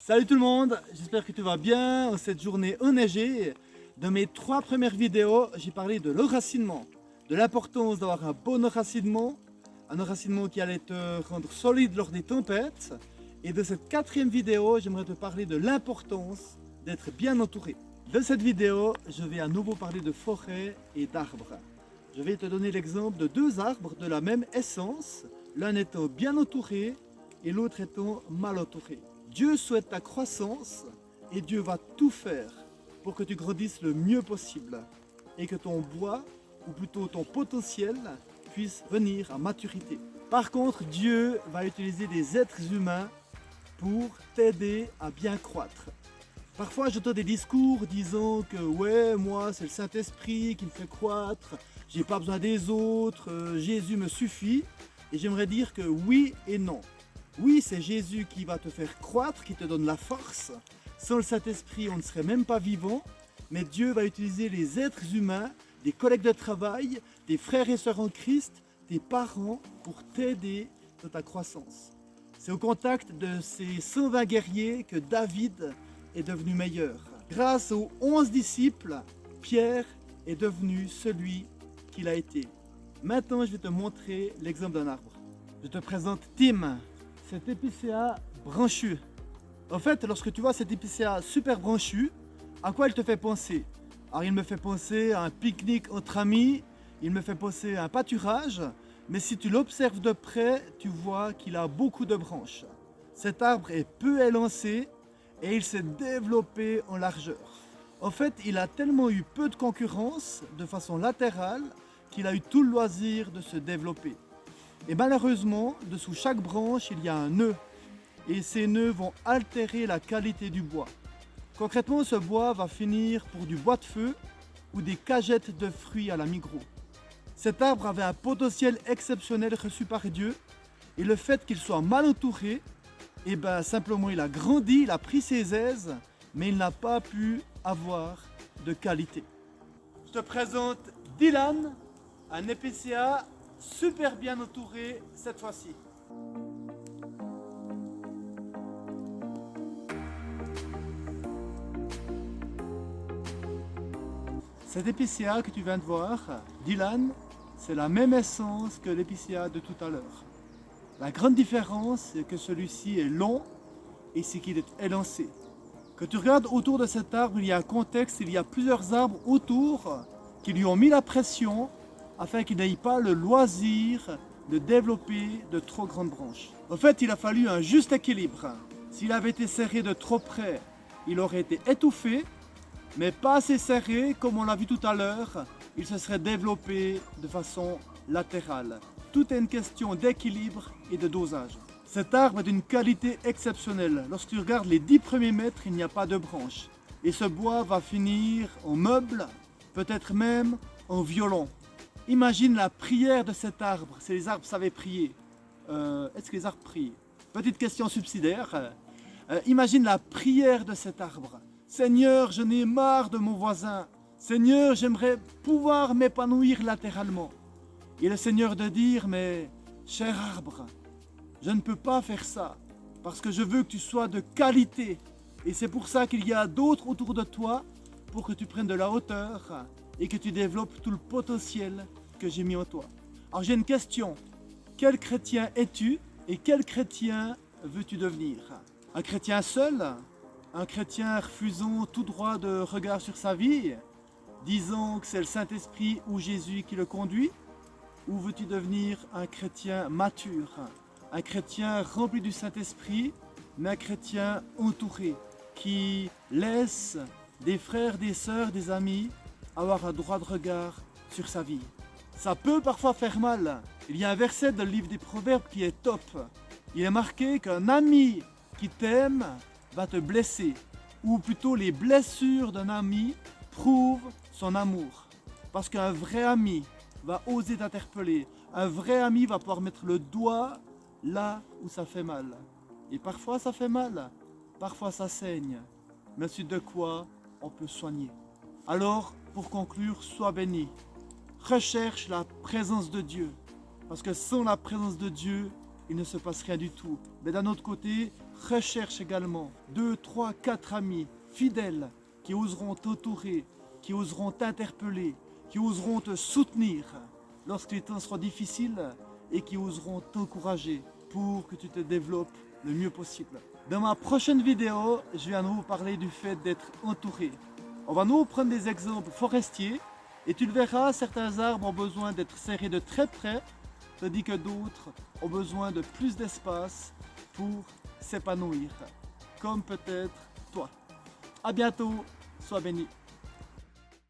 Salut tout le monde, j'espère que tu vas bien en cette journée enneigée. Dans mes 3 premières vidéos, j'ai parlé de l'enracinement, de l'importance d'avoir un bon enracinement qui allait te rendre solide lors des tempêtes. Et de cette 4e vidéo, j'aimerais te parler de l'importance d'être bien entouré. Dans cette vidéo, je vais à nouveau parler de forêt et d'arbres. Je vais te donner l'exemple de 2 arbres de la même essence, l'un étant bien entouré et l'autre étant mal entouré. Dieu souhaite ta croissance et Dieu va tout faire pour que tu grandisses le mieux possible et que ton bois, ou plutôt ton potentiel, puisse venir à maturité. Par contre, Dieu va utiliser des êtres humains pour t'aider à bien croître. Parfois, j'entends des discours disant que ouais, moi, c'est le Saint-Esprit qui me fait croître, j'ai pas besoin des autres, Jésus me suffit. Et j'aimerais dire que oui et non. Oui, c'est Jésus qui va te faire croître, qui te donne la force. Sans le Saint-Esprit, on ne serait même pas vivant. Mais Dieu va utiliser les êtres humains, des collègues de travail, des frères et sœurs en Christ, tes parents, pour t'aider dans ta croissance. C'est au contact de ces 120 guerriers que David est devenu meilleur. Grâce aux 11 disciples, Pierre est devenu celui qu'il a été. Maintenant, je vais te montrer l'exemple d'un arbre. Je te présente Tim, cet épicéa branchu. En fait, lorsque tu vois cet épicéa super branchu, à quoi il te fait penser? Alors, il me fait penser à un pique-nique entre amis, il me fait penser à un pâturage, mais si tu l'observes de près, tu vois qu'il a beaucoup de branches. Cet arbre est peu élancé et il s'est développé en largeur. En fait, il a tellement eu peu de concurrence de façon latérale qu'il a eu tout le loisir de se développer. Et malheureusement, dessous chaque branche, il y a un nœud. Et ces nœuds vont altérer la qualité du bois. Concrètement, ce bois va finir pour du bois de feu ou des cagettes de fruits à la Migros. Cet arbre avait un potentiel exceptionnel reçu par Dieu. Et le fait qu'il soit mal entouré, simplement il a grandi, il a pris ses aises, mais il n'a pas pu avoir de qualité. Je te présente Dylan, un épicéa super bien entouré cette fois-ci. Cet épicéa que tu viens de voir, Dylan, c'est la même essence que l'épicéa de tout à l'heure. La grande différence, c'est que celui-ci est long et c'est qu'il est élancé. Quand tu regardes autour de cet arbre, il y a un contexte, il y a plusieurs arbres autour qui lui ont mis la pression afin qu'il n'ait pas le loisir de développer de trop grandes branches. En fait, il a fallu un juste équilibre. S'il avait été serré de trop près, il aurait été étouffé, mais pas assez serré, comme on l'a vu tout à l'heure, il se serait développé de façon latérale. Tout est une question d'équilibre et de dosage. Cet arbre est d'une qualité exceptionnelle. Lorsque tu regardes les 10 premiers mètres, il n'y a pas de branches. Et ce bois va finir en meuble, peut-être même en violon. Imagine la prière de cet arbre, si les arbres savaient prier. Est-ce que les arbres prient? Petite question subsidiaire. Imagine la prière de cet arbre. Seigneur, je n'ai marre de mon voisin. Seigneur, j'aimerais pouvoir m'épanouir latéralement. Et le Seigneur de dire, mais cher arbre, je ne peux pas faire ça parce que je veux que tu sois de qualité. Et c'est pour ça qu'il y a d'autres autour de toi pour que tu prennes de la hauteur et que tu développes tout le potentiel que j'ai mis en toi. Alors j'ai une question. Quel chrétien es-tu et quel chrétien veux-tu devenir? Un chrétien seul? Un chrétien refusant tout droit de regard sur sa vie? Disant que c'est le Saint-Esprit ou Jésus qui le conduit? Ou veux-tu devenir un chrétien mature? Un chrétien rempli du Saint-Esprit, mais un chrétien entouré, qui laisse des frères, des sœurs, des amis avoir un droit de regard sur sa vie. Ça peut parfois faire mal. Il y a un verset dans le livre des Proverbes qui est top. Il est marqué qu'un ami qui t'aime va te blesser. Ou plutôt les blessures d'un ami prouvent son amour. Parce qu'un vrai ami va oser t'interpeller. Un vrai ami va pouvoir mettre le doigt là où ça fait mal. Et parfois ça fait mal. Parfois ça saigne. Mais c'est de quoi on peut soigner. Alors, pour conclure, sois béni. Recherche la présence de Dieu. Parce que sans la présence de Dieu, il ne se passe rien du tout. Mais d'un autre côté, Recherche également 2, 3, 4 amis fidèles qui oseront t'entourer, qui oseront t'interpeller, qui oseront te soutenir lorsque les temps seront difficiles et qui oseront t'encourager pour que tu te développes le mieux possible. Dans ma prochaine vidéo, je vais à nouveau parler du fait d'être entouré. On va nous prendre des exemples forestiers et tu le verras, certains arbres ont besoin d'être serrés de très près, tandis que d'autres ont besoin de plus d'espace pour s'épanouir, comme peut-être toi. À bientôt, sois béni.